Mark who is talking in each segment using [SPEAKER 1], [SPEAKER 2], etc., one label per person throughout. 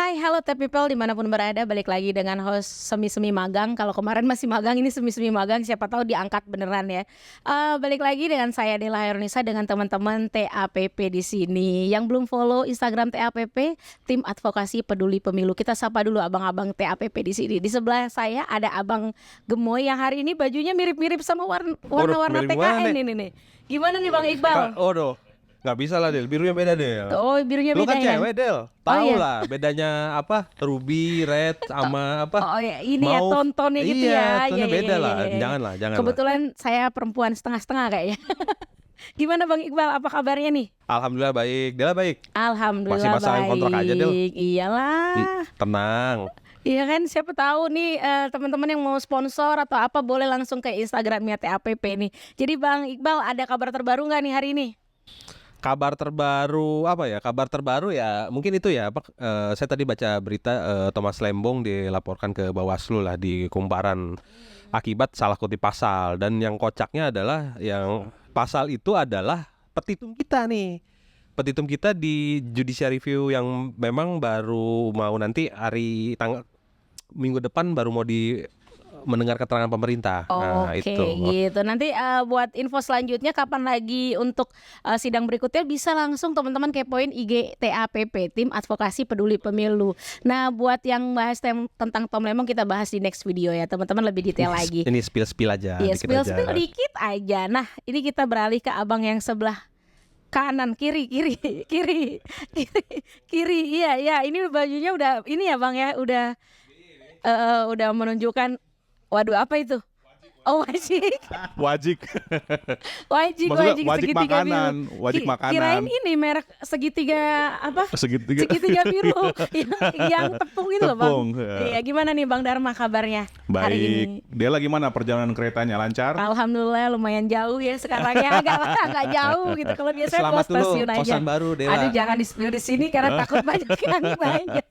[SPEAKER 1] Hai, halo Tech People dimanapun berada, balik lagi dengan host semi-semi magang. Kalau kemarin masih magang, ini semi-semi magang, siapa tahu diangkat beneran ya. Balik lagi dengan saya Dela Hairunisa dengan teman-teman TAPP di sini. Yang belum follow Instagram TAPP, Tim Advokasi Peduli Pemilu. Kita sapa dulu abang-abang TAPP di sini. Di sebelah saya ada Abang Gemoy yang hari ini bajunya mirip-mirip sama warna-warna TKN ini nih. Gimana nih Bang Iqbal?
[SPEAKER 2] Nggak bisa lah Del, birunya beda Del.
[SPEAKER 1] Oh, birunya
[SPEAKER 2] Lu
[SPEAKER 1] beda
[SPEAKER 2] kan
[SPEAKER 1] ya?
[SPEAKER 2] cewek Del, tahu
[SPEAKER 1] iya.
[SPEAKER 2] lah bedanya apa? Ruby, red sama apa?
[SPEAKER 1] Oh ya, ini ya
[SPEAKER 2] Mauve.
[SPEAKER 1] tontonnya gitu ya.
[SPEAKER 2] Iya, tonnya beda lah. Jangan lah.
[SPEAKER 1] Kebetulan saya perempuan setengah-setengah kayaknya. Gimana Bang Iqbal, apa kabarnya nih?
[SPEAKER 2] Alhamdulillah baik, Dela baik.
[SPEAKER 1] Alhamdulillah
[SPEAKER 2] Masih pasang
[SPEAKER 1] baik.
[SPEAKER 2] kontrak aja Del.
[SPEAKER 1] Iyalah.
[SPEAKER 2] Tenang.
[SPEAKER 1] Iya kan, siapa tahu nih teman-teman yang mau sponsor atau apa boleh langsung ke Instagramnya TAPP nih. Jadi Bang Iqbal, ada kabar terbaru nggak nih hari ini?
[SPEAKER 2] Kabar terbaru apa ya? Kabar terbaru ya mungkin itu ya. Saya tadi baca berita Thomas Lembong dilaporkan ke Bawaslu lah di Kumparan akibat salah kutip pasal, dan yang kocaknya adalah yang pasal itu adalah petitum kita nih. Petitum kita di judicial review yang memang baru mau nanti minggu depan baru mau mendengar keterangan pemerintah. Nah,
[SPEAKER 1] Oke,
[SPEAKER 2] itu.
[SPEAKER 1] gitu. Nanti buat info selanjutnya kapan lagi untuk sidang berikutnya bisa langsung teman-teman kepoin IG TAPP, Tim Advokasi Peduli Pemilu. Nah, buat yang bahas tentang Tom Lembong kita bahas di next video ya, teman-teman lebih detail lagi.
[SPEAKER 2] Ini spill aja.
[SPEAKER 1] Iya,
[SPEAKER 2] dikit
[SPEAKER 1] spill dikit aja. Nah, ini kita beralih ke abang yang sebelah kanan, kiri. Iya, ini bajunya udah ini ya Bang ya, udah menunjukkan. Waduh, apa itu? Oh, wajik
[SPEAKER 3] Wajik
[SPEAKER 1] segitiga
[SPEAKER 3] makanan,
[SPEAKER 1] biru.
[SPEAKER 3] wajik makanan.
[SPEAKER 1] Kirain ini merek segitiga apa?
[SPEAKER 3] Segitiga
[SPEAKER 1] biru yang tepung itu loh Bang.
[SPEAKER 3] Tepung, ya.
[SPEAKER 1] Iya, gimana nih Bang Dharma kabarnya hari ini?
[SPEAKER 3] Baik. Dia lagi gimana perjalanan keretanya, lancar?
[SPEAKER 1] Alhamdulillah lumayan jauh ya sekarang ya, agak jauh gitu. Kalau biasanya
[SPEAKER 2] Selamat
[SPEAKER 1] pos stasiun
[SPEAKER 2] dulu,
[SPEAKER 1] aja.
[SPEAKER 2] kosan baru Dela.
[SPEAKER 1] Aduh, jangan di-spill di sini karena takut banyak yang nanya.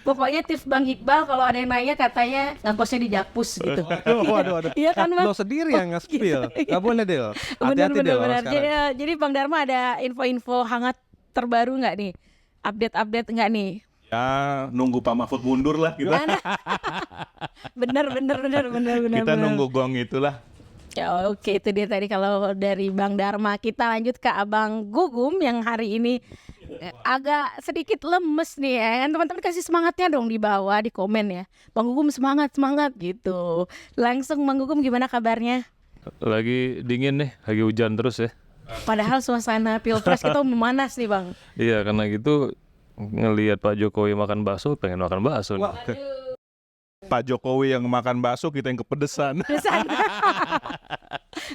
[SPEAKER 1] Pokoknya tips Bang Iqbal kalau ada yang nanya katanya ngekosnya di Jakpus gitu.
[SPEAKER 2] Waduh.
[SPEAKER 1] Iya kan Bang?
[SPEAKER 2] Lo sendiri yang nge-spill. Gak boleh Del.
[SPEAKER 1] Bener.
[SPEAKER 2] Hati-hati Del orang sekarang.
[SPEAKER 1] Jadi Bang Dharma ada info-info hangat terbaru nggak nih? Update nggak nih?
[SPEAKER 3] Ya, nunggu Pak Mahfud mundur lah kita.
[SPEAKER 1] Bener.
[SPEAKER 3] Kita nunggu gong itulah.
[SPEAKER 1] Ya, oke, itu dia tadi kalau dari Bang Dharma. Kita lanjut ke Abang Gugum yang hari ini agak sedikit lemes nih ya. Teman-teman kasih semangatnya dong di bawah di komen ya. Bang Gugum semangat gitu. Langsung Bang Gugum gimana kabarnya?
[SPEAKER 4] Lagi dingin nih, lagi hujan terus ya.
[SPEAKER 1] Padahal suasana Pilpres kita memanas nih Bang.
[SPEAKER 4] Iya, karena gitu ngelihat Pak Jokowi makan bakso, pengen makan bakso.
[SPEAKER 2] Wah.
[SPEAKER 3] Pak Jokowi yang makan bakso, kita yang kepedesan.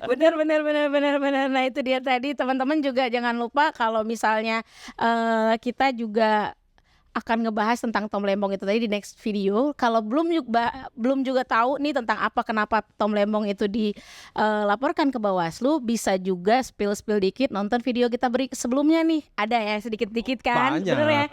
[SPEAKER 1] Bener. Nah itu dia tadi, teman-teman juga jangan lupa kalau misalnya kita juga akan ngebahas tentang Tom Lembong itu tadi di next video. Kalau belum juga tahu nih tentang kenapa Tom Lembong itu dilaporkan ke Bawaslu, bisa juga spill dikit nonton video kita beri sebelumnya nih. Ada ya sedikit-dikit kan?
[SPEAKER 2] Banyak.
[SPEAKER 1] Bener ya?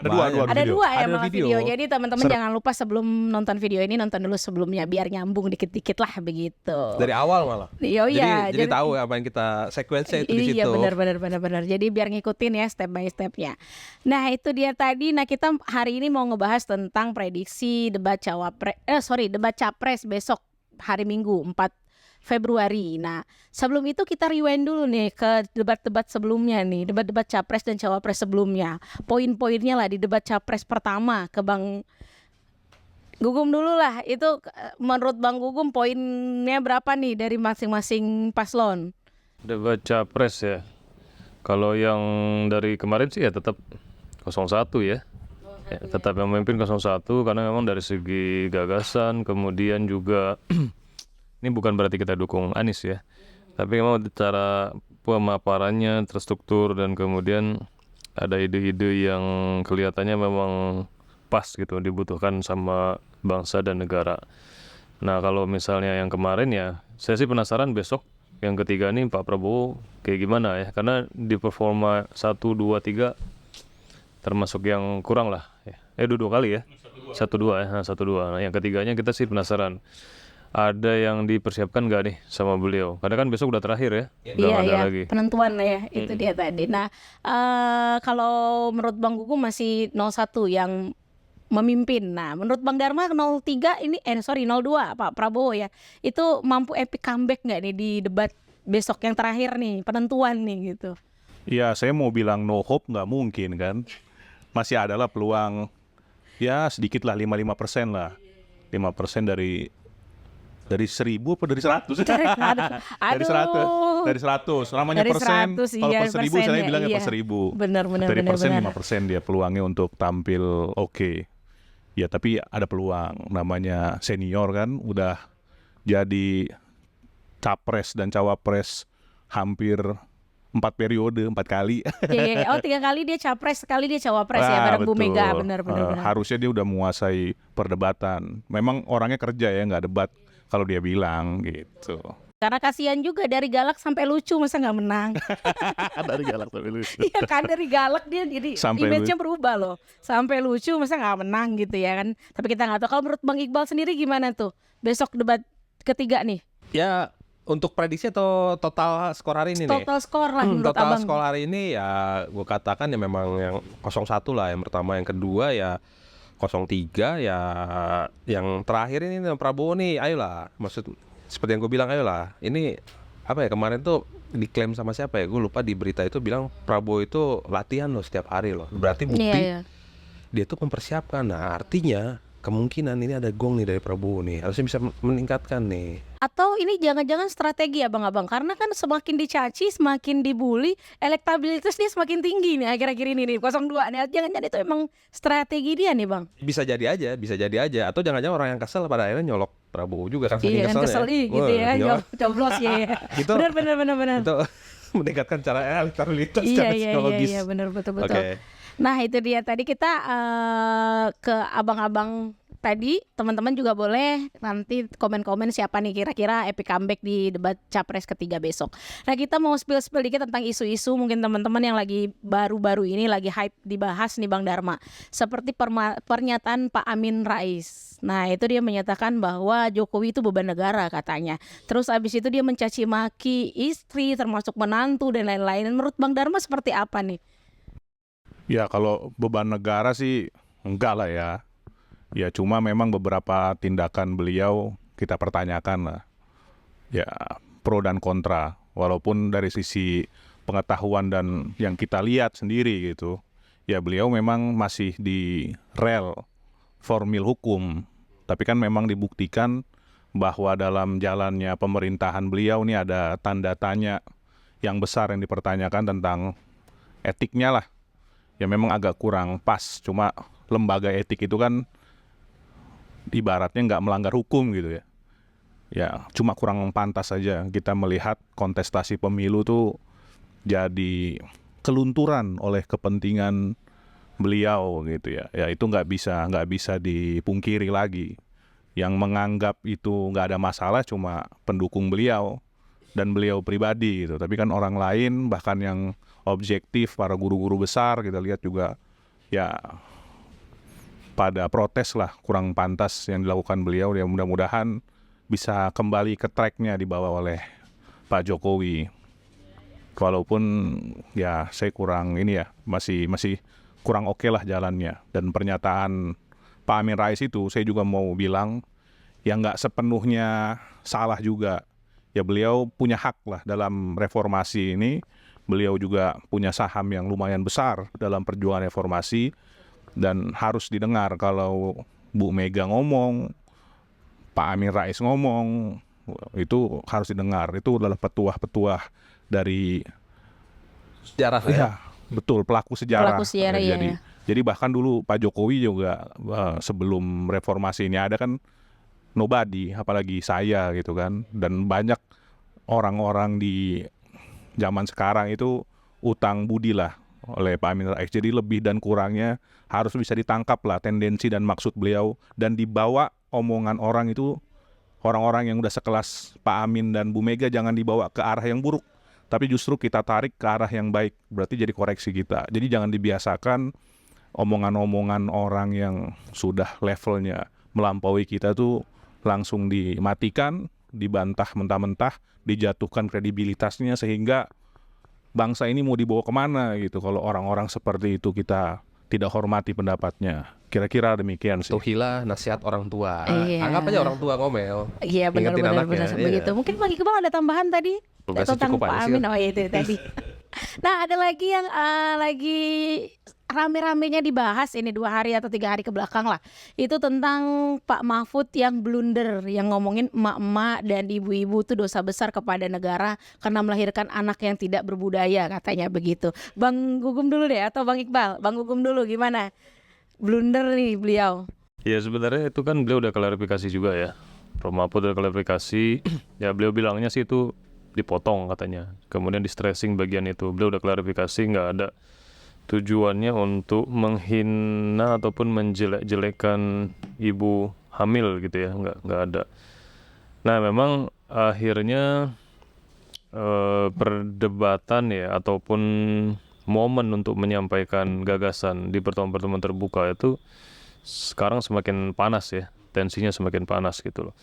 [SPEAKER 3] Ada
[SPEAKER 1] Dua ya
[SPEAKER 2] Ada
[SPEAKER 1] malah
[SPEAKER 2] video.
[SPEAKER 1] video. Jadi teman-teman jangan lupa sebelum nonton video ini nonton dulu sebelumnya biar nyambung dikit-dikit lah begitu.
[SPEAKER 2] Dari awal malah.
[SPEAKER 1] Iya.
[SPEAKER 2] Jadi tahu apa yang kita sequence itu di situ.
[SPEAKER 1] Iya benar. Jadi biar ngikutin ya step by stepnya. Nah itu dia tadi. Nah kita hari ini mau ngebahas tentang prediksi debat capres besok hari Minggu 4 Februari. Nah sebelum itu kita rewind dulu nih ke debat-debat sebelumnya nih, debat-debat capres dan cawapres sebelumnya. Poin-poinnya lah di debat capres pertama ke Bang Gugum dulu lah. Itu menurut Bang Gugum poinnya berapa nih dari masing-masing paslon?
[SPEAKER 4] Debat capres ya. Kalau yang dari kemarin sih ya tetap 01 ya. Ya, tetap yang memimpin 01 karena memang dari segi gagasan, kemudian juga ini bukan berarti kita dukung Anies ya, tapi memang cara pemaparannya terstruktur dan kemudian ada ide-ide yang kelihatannya memang pas gitu, dibutuhkan sama bangsa dan negara. Nah kalau misalnya yang kemarin ya, saya sih penasaran besok yang ketiga nih Pak Prabowo kayak gimana ya, karena di performa 1, 2, 3 termasuk yang kurang lah ya. Dua kali ya, 1, 2 ya, 1, 2. Nah, yang ketiganya kita sih penasaran ada yang dipersiapkan nggak nih sama beliau, karena kan besok udah terakhir ya, udah nggak ada lagi
[SPEAKER 1] penentuan ya. Itu dia tadi. Nah kalau menurut Bang Gugum masih 01 yang memimpin. Nah, menurut Bang Dharma 03 ini 02 Pak Prabowo ya, itu mampu epic comeback nggak nih di debat besok yang terakhir nih, penentuan nih gitu.
[SPEAKER 3] Ya saya mau bilang no hope nggak mungkin kan. Masih ada lah peluang, ya sedikit lah 55% lah. 5% dari 1.000 apa dari 100? Dari 100. Dari 100. Namanya
[SPEAKER 1] Dari
[SPEAKER 3] persen.
[SPEAKER 1] 100,
[SPEAKER 3] Kalau
[SPEAKER 1] iya,
[SPEAKER 3] per 1.000 saya
[SPEAKER 1] persennya,
[SPEAKER 3] bilangnya
[SPEAKER 1] iya.
[SPEAKER 3] per 1.000.
[SPEAKER 1] Benar.
[SPEAKER 3] Dari persen 5% dia peluangnya untuk tampil oke. Ya tapi ada peluang. Namanya senior kan, udah jadi capres dan cawapres hampir 4 periode, 4 kali.
[SPEAKER 1] Iya. Oh 3 kali dia capres, sekali dia cawapres ya bareng Bu
[SPEAKER 3] betul.
[SPEAKER 1] Mega, benar.
[SPEAKER 3] Harusnya dia udah menguasai perdebatan. Memang orangnya kerja ya, nggak debat kalau dia bilang gitu.
[SPEAKER 1] Karena kasihan juga dari galak sampai lucu masa nggak menang.
[SPEAKER 3] Dari galak sampai lucu.
[SPEAKER 1] Iya kan, dari galak dia jadi
[SPEAKER 3] Sampai
[SPEAKER 1] image-nya berubah loh. Sampai lucu masa nggak menang gitu ya kan. Tapi kita nggak tahu. Kalau menurut Bang Iqbal sendiri gimana tuh besok debat ketiga nih?
[SPEAKER 2] Ya untuk prediksi atau total skor hari ini nih?
[SPEAKER 1] Total skor lah menurut
[SPEAKER 2] Total
[SPEAKER 1] Abang.
[SPEAKER 2] skor hari ini ya gue katakan ya memang yang 0-1 lah yang pertama, yang kedua ya 0-3, ya yang terakhir ini Prabowo nih ayolah, maksud seperti yang gue bilang ayolah. Ini apa ya, kemarin tuh diklaim sama siapa ya, gue lupa, di berita itu bilang Prabowo itu latihan loh setiap hari loh, berarti bukti
[SPEAKER 1] Iya.
[SPEAKER 2] dia tuh mempersiapkan. Nah artinya kemungkinan ini ada gong nih dari Prabowo nih, harusnya bisa meningkatkan nih.
[SPEAKER 1] Atau ini jangan-jangan strategi abang-abang, karena kan semakin dicaci, semakin dibully, elektabilitas dia semakin tinggi nih akhir-akhir ini nih 02 nih. Jangan-jangan itu emang strategi dia nih Bang.
[SPEAKER 2] Bisa jadi aja. Atau jangan-jangan orang yang kesel pada akhirnya nyolok Prabowo juga kan, saking
[SPEAKER 1] Iya kan
[SPEAKER 2] keselnya.
[SPEAKER 1] kesel gitu ya,
[SPEAKER 2] Nyolok.
[SPEAKER 1] coblos ya.
[SPEAKER 2] Gitu.
[SPEAKER 1] Benar.
[SPEAKER 2] Itu meningkatkan cara elektabilitas
[SPEAKER 1] Iya,
[SPEAKER 2] secara psikologis.
[SPEAKER 1] iya, benar betul.
[SPEAKER 2] Oke.
[SPEAKER 1] Nah itu dia tadi kita ke abang-abang tadi, teman-teman juga boleh nanti komen-komen siapa nih kira-kira epic comeback di debat capres ketiga besok. Nah kita mau spill dikit tentang isu-isu mungkin teman-teman yang lagi baru-baru ini lagi hype dibahas nih Bang Dharma. Seperti pernyataan Pak Amin Rais. Nah itu dia menyatakan bahwa Jokowi itu beban negara katanya. Terus abis itu dia mencaci maki istri termasuk menantu dan lain-lain. Menurut Bang Dharma seperti apa nih?
[SPEAKER 3] Ya kalau beban negara sih enggak lah ya. Ya cuma memang beberapa tindakan beliau kita pertanyakan lah. Ya pro dan kontra. Walaupun dari sisi pengetahuan dan yang kita lihat sendiri gitu. Ya beliau memang masih di rel formil hukum. Tapi kan memang dibuktikan bahwa dalam jalannya pemerintahan beliau ini ada tanda tanya yang besar yang dipertanyakan tentang etiknya lah. Ya memang agak kurang pas, cuma lembaga etik itu kan ibaratnya nggak melanggar hukum gitu ya. Ya cuma kurang pantas saja kita melihat kontestasi pemilu tuh jadi kelunturan oleh kepentingan beliau gitu ya. Ya itu nggak bisa dipungkiri lagi. Yang menganggap itu nggak ada masalah cuma pendukung beliau dan beliau pribadi gitu. Tapi kan orang lain bahkan yang objektif, para guru-guru besar kita lihat juga ya pada protes lah, kurang pantas yang dilakukan beliau. Ya mudah-mudahan bisa kembali ke tracknya dibawa oleh Pak Jokowi. Walaupun ya saya kurang ini ya, masih kurang oke lah jalannya. Dan pernyataan Pak Amin Rais itu saya juga mau bilang ya nggak sepenuhnya salah juga. Ya beliau punya hak lah dalam reformasi ini. Beliau juga punya saham yang lumayan besar dalam perjuangan reformasi dan harus didengar kalau Bu Mega ngomong, Pak Amin Rais ngomong, itu harus didengar. Itu adalah petuah-petuah dari
[SPEAKER 2] Sejarah
[SPEAKER 3] ya, betul pelaku sejarah.
[SPEAKER 1] Pelaku sejarah, iya.
[SPEAKER 3] Jadi bahkan dulu Pak Jokowi juga sebelum reformasi ini ada kan nobody, apalagi saya gitu kan, dan banyak orang-orang di zaman sekarang itu utang budi lah oleh Pak Amin Rais. Jadi lebih dan kurangnya harus bisa ditangkap lah tendensi dan maksud beliau dan dibawa omongan orang itu, orang-orang yang udah sekelas Pak Amin dan Bu Mega jangan dibawa ke arah yang buruk, tapi justru kita tarik ke arah yang baik. Berarti jadi koreksi kita. Jadi jangan dibiasakan omongan-omongan orang yang sudah levelnya melampaui kita tuh langsung dimatikan, dibantah mentah-mentah, dijatuhkan kredibilitasnya sehingga bangsa ini mau dibawa kemana gitu kalau orang-orang seperti itu kita tidak hormati pendapatnya. Kira-kira demikian sih.
[SPEAKER 2] Tuhilah nasihat orang tua.
[SPEAKER 1] Iya.
[SPEAKER 2] Anggap aja orang tua ngomel.
[SPEAKER 1] Iya
[SPEAKER 2] Ingetin
[SPEAKER 1] benar-benar
[SPEAKER 2] anaknya, iya.
[SPEAKER 1] begitu. Mungkin Bang Iqbal ada tambahan tadi
[SPEAKER 2] Enggak sih,
[SPEAKER 1] tentang
[SPEAKER 2] cukup aja
[SPEAKER 1] Pak
[SPEAKER 2] sih.
[SPEAKER 1] Amin. Oh itu tadi. Nah ada lagi yang lagi rame-ramenya dibahas ini 2 hari atau 3 hari ke belakang lah. Itu tentang Pak Mahfud yang blunder, yang ngomongin emak-emak dan ibu-ibu itu dosa besar kepada negara karena melahirkan anak yang tidak berbudaya, katanya begitu. Bang Gugum dulu deh atau Bang Iqbal? Bang Gugum dulu gimana? Blunder nih beliau.
[SPEAKER 4] Ya sebenarnya itu kan beliau udah klarifikasi juga ya. Prof Mahfud udah klarifikasi, ya beliau bilangnya sih itu dipotong katanya. Kemudian di stressing bagian itu, beliau udah klarifikasi nggak ada tujuannya untuk menghina ataupun menjelek-jelekan ibu hamil gitu ya, nggak ada. Nah memang akhirnya perdebatan ya ataupun momen untuk menyampaikan gagasan di pertemuan-pertemuan terbuka itu sekarang semakin panas ya, tensinya semakin panas gitu loh.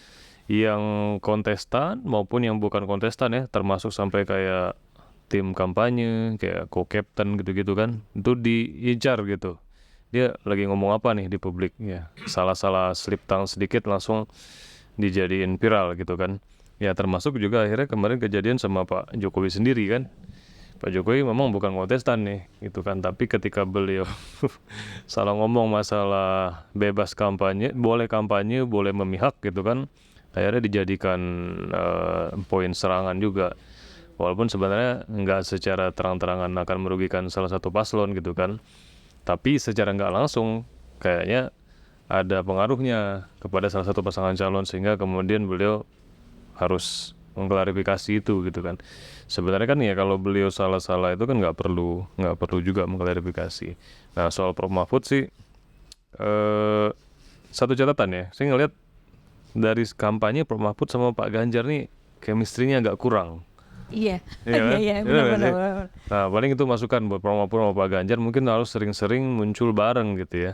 [SPEAKER 4] Yang kontestan maupun yang bukan kontestan ya, termasuk sampai kayak tim kampanye, kayak co-captain gitu-gitu kan, itu diincar gitu. Dia lagi ngomong apa nih di publik ya, salah-salah slip tongue sedikit langsung dijadiin viral gitu kan. Ya termasuk juga akhirnya kemarin kejadian sama Pak Jokowi sendiri kan. Pak Jokowi memang bukan kontestan nih gitu kan, tapi ketika beliau salah ngomong masalah bebas kampanye, boleh memihak gitu kan, akhirnya dijadikan poin serangan juga. Walaupun sebenarnya nggak secara terang-terangan akan merugikan salah satu paslon gitu kan, tapi secara nggak langsung kayaknya ada pengaruhnya kepada salah satu pasangan calon sehingga kemudian beliau harus mengklarifikasi itu gitu kan. Sebenarnya kan ya kalau beliau salah-salah itu kan nggak perlu juga mengklarifikasi. Nah soal Prof Mahfud sih satu catatan ya, saya ngelihat dari kampanye Prof Mahfud sama Pak Ganjar nih chemistry-nya agak kurang.
[SPEAKER 1] Iya.
[SPEAKER 4] Iya kan?
[SPEAKER 1] Iya
[SPEAKER 4] Iya kan
[SPEAKER 1] benar.
[SPEAKER 4] sih? Nah paling itu masukan buat Prof Mahfud sama Pak Ganjar, mungkin harus sering-sering muncul bareng gitu ya.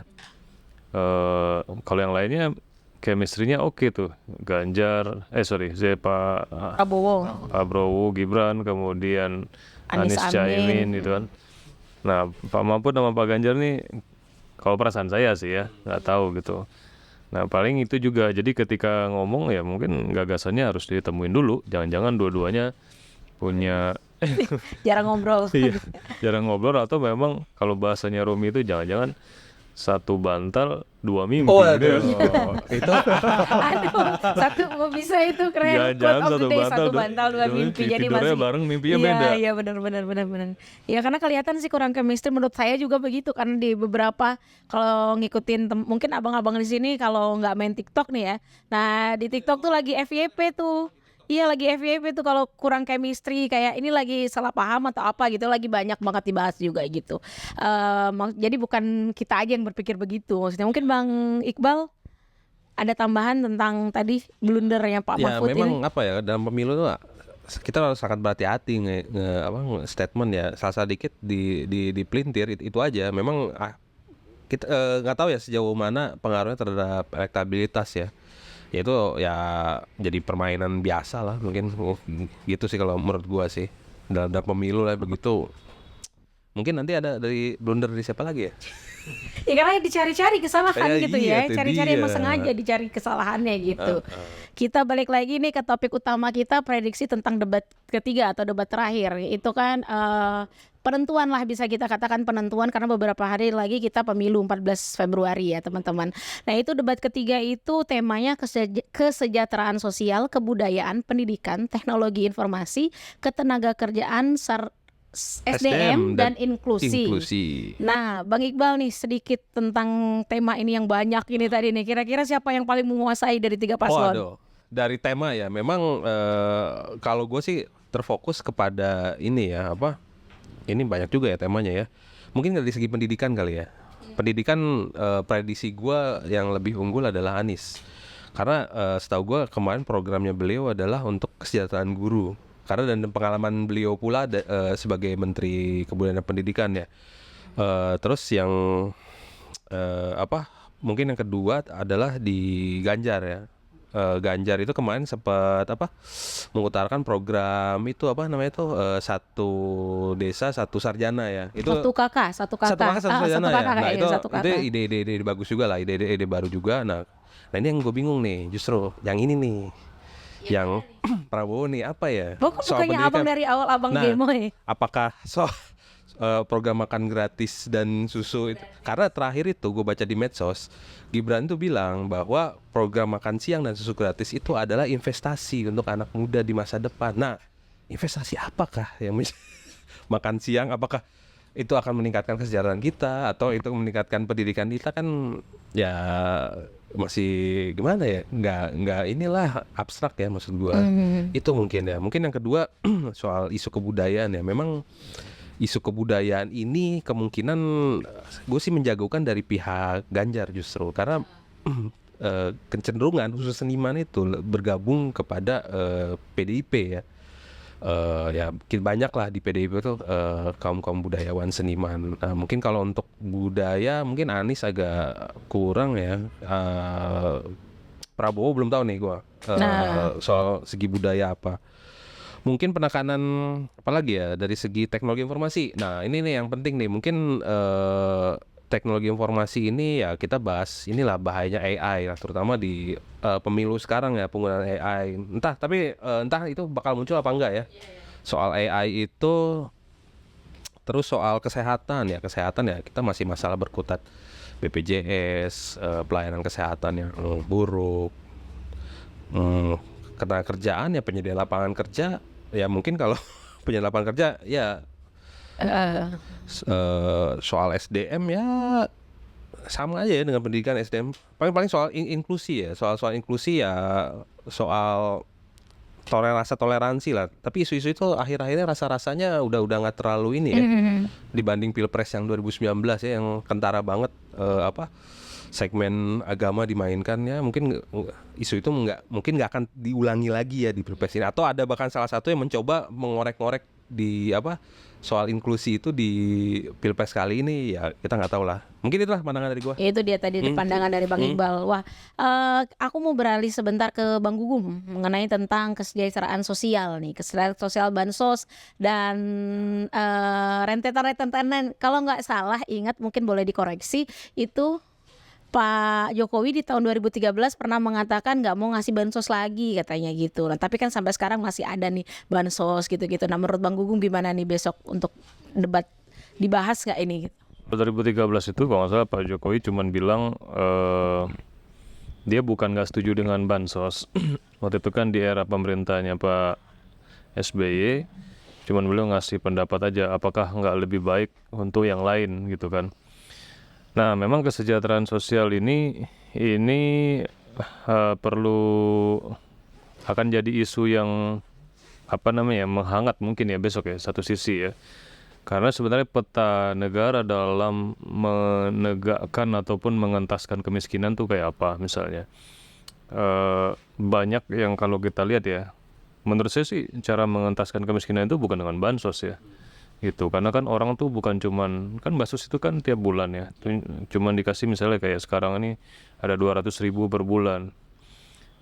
[SPEAKER 4] Kalau yang lainnya chemistry-nya oke tuh, Ganjar, Pak Prabowo, Gibran, kemudian
[SPEAKER 1] Anies
[SPEAKER 4] Anies Caimin gitu kan. Nah Pak Mahfud sama Pak Ganjar nih, kalau perasaan saya sih ya, nggak tahu gitu. Nah paling itu juga, jadi ketika ngomong ya mungkin gagasannya harus ditemuin dulu, jangan-jangan dua-duanya punya
[SPEAKER 1] Jarang ngobrol.
[SPEAKER 4] iya, jarang ngobrol, atau memang kalau bahasanya Romi itu jangan-jangan satu bantal dua mimpi gitu ya.
[SPEAKER 2] Itu
[SPEAKER 1] Aduh, satu bisa itu keren.
[SPEAKER 4] Jangan-jangan
[SPEAKER 1] Quote of the day, satu
[SPEAKER 4] dua-
[SPEAKER 1] bantal dua mimpi. Jadi
[SPEAKER 4] tidurnya
[SPEAKER 1] masih
[SPEAKER 4] bareng, mimpinya
[SPEAKER 1] iya,
[SPEAKER 4] beda.
[SPEAKER 1] Iya benar. Ya karena kelihatan sih kurang chemistry, menurut saya juga begitu, karena di beberapa kalau ngikutin mungkin abang-abang di sini kalau nggak main TikTok nih ya. Nah di TikTok tuh lagi FYP tuh. Iya lagi FYP tuh kalau kurang chemistry, kayak ini lagi salah paham atau apa gitu, lagi banyak banget dibahas juga gitu. Jadi bukan kita aja yang berpikir begitu. Maksudnya mungkin Bang Iqbal ada tambahan tentang tadi blundernya Pak
[SPEAKER 2] ya
[SPEAKER 1] Mahfud
[SPEAKER 2] memang
[SPEAKER 1] ini?
[SPEAKER 2] apa ya, dalam pemilu tuh kita harus sangat berhati-hati statement ya, salah dikit di pelintir itu aja. Memang kita nggak tahu ya sejauh mana pengaruhnya terhadap elektabilitas ya. Ya itu ya jadi permainan biasa lah mungkin gitu sih kalau menurut gua sih, dalam pemilu lah begitu. Mungkin nanti ada dari blunder dari siapa lagi ya?
[SPEAKER 1] Ya karena dicari-cari kesalahan gitu
[SPEAKER 2] Iya,
[SPEAKER 1] ya,
[SPEAKER 2] itu
[SPEAKER 1] cari-cari
[SPEAKER 2] dia.
[SPEAKER 1] emang sengaja dicari kesalahannya gitu. Kita balik lagi nih ke topik utama kita, prediksi tentang debat ketiga atau debat terakhir. Itu kan penentuan lah, bisa kita katakan penentuan, karena beberapa hari lagi kita pemilu 14 Februari ya teman-teman. Nah itu debat ketiga itu temanya kesejahteraan sosial, kebudayaan, pendidikan, teknologi informasi, ketenaga kerjaan, SDM dan inklusi. Nah, Bang Iqbal nih sedikit tentang tema ini yang banyak ini tadi nih. Kira-kira siapa yang paling menguasai dari 3 paslon?
[SPEAKER 2] Waduh, dari tema ya memang kalau gue sih terfokus kepada ini ya, apa? Ini banyak juga ya temanya ya. Mungkin dari segi pendidikan kali ya. Pendidikan prediksi gue yang lebih unggul adalah Anies. Karena setahu gue kemarin programnya beliau adalah untuk kesejahteraan guru. Karena dan pengalaman beliau pula sebagai Menteri Kebudayaan dan Pendidikan ya. Terus yang mungkin yang kedua adalah di Ganjar ya. Ganjar itu kemarin sempat mengutarakan program itu apa namanya itu satu desa satu sarjana ya. Itu
[SPEAKER 1] Satu kakak, satu kakak.
[SPEAKER 2] satu kakak satu sarjana
[SPEAKER 1] satu
[SPEAKER 2] ya.
[SPEAKER 1] kakak
[SPEAKER 2] Nah
[SPEAKER 1] kayaknya,
[SPEAKER 2] itu
[SPEAKER 1] satu kakak.
[SPEAKER 2] ide bagus juga lah, ide baru juga. Nah ini yang gue bingung nih, justru yang ini nih, yang Prabowo nih apa ya? Soal
[SPEAKER 1] Bukannya abang
[SPEAKER 2] pendidikan.
[SPEAKER 1] dari awal abang
[SPEAKER 2] Nah,
[SPEAKER 1] gemoy.
[SPEAKER 2] apakah program makan gratis dan susu itu? Karena terakhir itu gue baca di medsos, Gibran tuh bilang bahwa program makan siang dan susu gratis itu adalah investasi untuk anak muda di masa depan. Nah, investasi apakah yang makan siang? Apakah itu akan meningkatkan kesejahteraan kita atau itu meningkatkan pendidikan kita? Kan ya masih gimana ya? Nggak inilah abstrak ya maksud gue. Itu mungkin ya. Mungkin yang kedua soal isu kebudayaan ya. Memang isu kebudayaan ini kemungkinan gue sih menjagokan dari pihak Ganjar justru karena kecenderungan khusus seniman itu bergabung kepada PDIP ya. Ya mungkin banyak lah di PDIP itu kaum budayawan seniman. Mungkin kalau untuk budaya mungkin Anies agak kurang ya. Prabowo belum tahu nih gue soal segi budaya apa. Mungkin penekanan apalagi ya dari segi teknologi informasi. Nah ini nih yang penting nih. Mungkin teknologi informasi ini ya kita bahas inilah bahayanya AI lah, terutama di pemilu sekarang ya penggunaan AI. Entah itu bakal muncul apa enggak ya. Soal AI itu, terus soal kesehatan ya kita masih masalah berkutat BPJS, pelayanan kesehatan yang buruk. Ketenaga kerjaan ya penyedia lapangan kerja ya mungkin kalau penyedia lapangan kerja ya soal SDM ya sama aja ya dengan pendidikan SDM paling soal inklusi ya soal inklusi ya soal toleransi lah, tapi isu-isu itu akhir-akhirnya rasa-rasanya udah nggak terlalu ini ya dibanding Pilpres yang 2019 ya yang kentara banget segmen agama dimainkan ya mungkin isu itu mungkin nggak akan diulangi lagi ya di Pilpres ini, atau ada bahkan salah satu yang mencoba mengorek-ngorek di soal inklusi itu di Pilpres kali ini ya kita nggak tahu lah, mungkin itulah pandangan dari gua.
[SPEAKER 1] Itu dia tadi pandangan dari Bang Iqbal. Wah, aku mau beralih sebentar ke Bang Gugum mengenai tentang kesejahteraan sosial nih, kesejahteraan sosial bansos dan rentetan. Kalau nggak salah ingat mungkin boleh dikoreksi itu Pak Jokowi di tahun 2013 pernah mengatakan nggak mau ngasih bansos lagi katanya gitu. Nah, tapi kan sampai sekarang masih ada nih bansos gitu-gitu. Nah, menurut Bang Gugum gimana nih besok untuk debat dibahas nggak ini?
[SPEAKER 4] 2013 itu kalau nggak salah Pak Jokowi cuman bilang dia bukan nggak setuju dengan bansos. Waktu itu kan di era pemerintahnya Pak SBY, cuman beliau ngasih pendapat aja apakah nggak lebih baik untuk yang lain gitu kan. Nah, memang kesejahteraan sosial ini perlu akan jadi isu yang menghangat mungkin ya besok ya satu sisi ya. Karena sebenarnya peta negara dalam menegakkan ataupun mengentaskan kemiskinan tuh kayak apa misalnya. Banyak yang kalau kita lihat ya, menurut saya sih cara mengentaskan kemiskinan itu bukan dengan bansos ya. Gitu, karena kan orang tuh bukan cuman kan bansos itu kan tiap bulan ya, cuman dikasih misalnya kayak sekarang ini ada 200.000 per bulan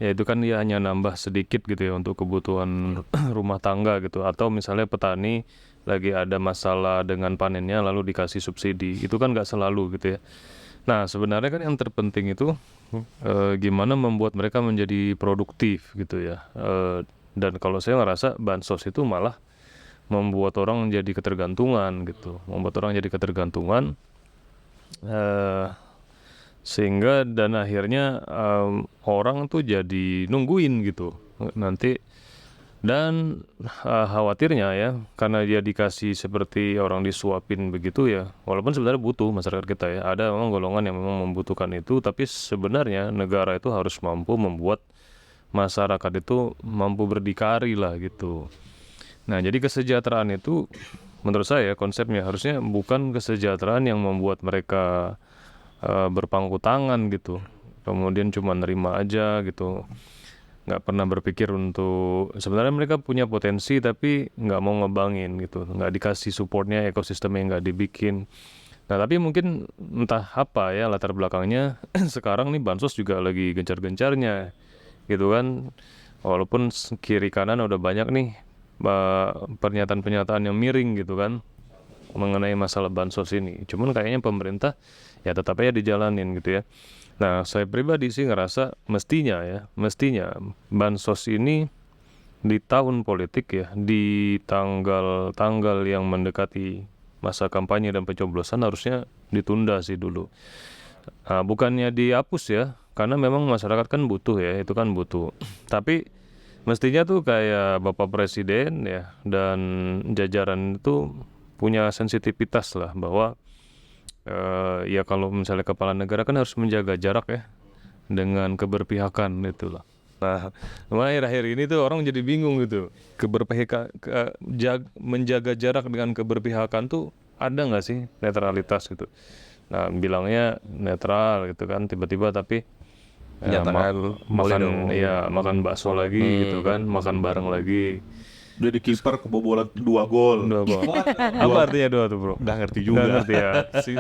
[SPEAKER 4] ya, itu kan dia hanya nambah sedikit gitu ya untuk kebutuhan rumah tangga gitu, atau misalnya petani lagi ada masalah dengan panennya lalu dikasih subsidi, itu kan nggak selalu gitu ya. Nah sebenarnya kan yang terpenting itu gimana membuat mereka menjadi produktif gitu ya, dan kalau saya ngerasa bansos itu malah membuat orang jadi ketergantungan gitu, sehingga dan akhirnya orang tuh jadi nungguin gitu nanti, dan khawatirnya ya karena dia dikasih seperti orang disuapin begitu ya, walaupun sebenarnya butuh masyarakat kita ya, ada memang golongan yang memang membutuhkan itu, tapi sebenarnya negara itu harus mampu membuat masyarakat itu mampu berdikari lah gitu. Nah, jadi kesejahteraan itu menurut saya konsepnya harusnya bukan kesejahteraan yang membuat mereka berpangku tangan gitu, kemudian cuma nerima aja gitu, nggak pernah berpikir untuk sebenarnya mereka punya potensi tapi nggak mau ngebangin gitu, nggak dikasih supportnya, ekosistemnya nggak dibikin. Nah, tapi mungkin entah apa ya latar belakangnya sekarang nih bansos juga lagi gencar-gencarnya gitu kan. Walaupun kiri kanan udah banyak nih pernyataan-pernyataan yang miring gitu kan mengenai masalah bansos ini. Cuman kayaknya pemerintah ya tetap aja dijalanin gitu ya. Nah, saya pribadi sih ngerasa mestinya bansos ini di tahun politik ya, di tanggal-tanggal yang mendekati masa kampanye dan pencoblosan harusnya ditunda sih dulu. Bukannya dihapus ya, karena memang masyarakat kan butuh ya, itu kan butuh. Tapi mestinya tuh kayak Bapak Presiden ya dan jajaran itu punya sensitivitas lah bahwa ya kalau misalnya kepala negara kan harus menjaga jarak ya dengan keberpihakan itu lah. Nah, akhir-akhir ini tuh orang jadi bingung gitu. Menjaga jarak dengan keberpihakan tuh ada nggak sih netralitas gitu? Nah, bilangnya netral gitu kan, tiba-tiba tapi
[SPEAKER 2] Menyatakan boleh dong.
[SPEAKER 4] makan bakso lagi gitu kan, makan bareng lagi.
[SPEAKER 3] Udah di kiper kebobolan 2 gol.
[SPEAKER 4] Dua gol. Apa artinya dua tuh bro?
[SPEAKER 3] Nggak ngerti
[SPEAKER 4] Nggak
[SPEAKER 3] juga.
[SPEAKER 4] ngerti ya.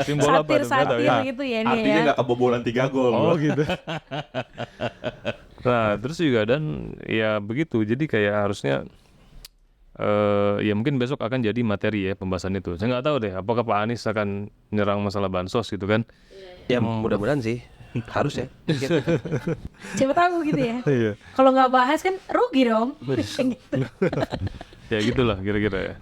[SPEAKER 4] Simbol apa tuh? Nggak tahu
[SPEAKER 1] Satir
[SPEAKER 4] ya.
[SPEAKER 1] gitu ya ini
[SPEAKER 3] Artinya
[SPEAKER 1] ya.
[SPEAKER 3] nggak kebobolan 3 gol.
[SPEAKER 4] Oh gitu. Nah terus juga dan ya begitu. Jadi kayak harusnya ya mungkin besok akan jadi materi ya pembahasan itu. Saya nggak tahu deh apakah Pak Anies akan nyerang masalah bansos gitu kan.
[SPEAKER 2] Ya mudah-mudahan sih. Harus ya.
[SPEAKER 1] Siapa tahu gitu ya.
[SPEAKER 4] Iya.
[SPEAKER 1] Kalau nggak bahas kan rugi dong.
[SPEAKER 4] Ya gitulah kira-kira ya.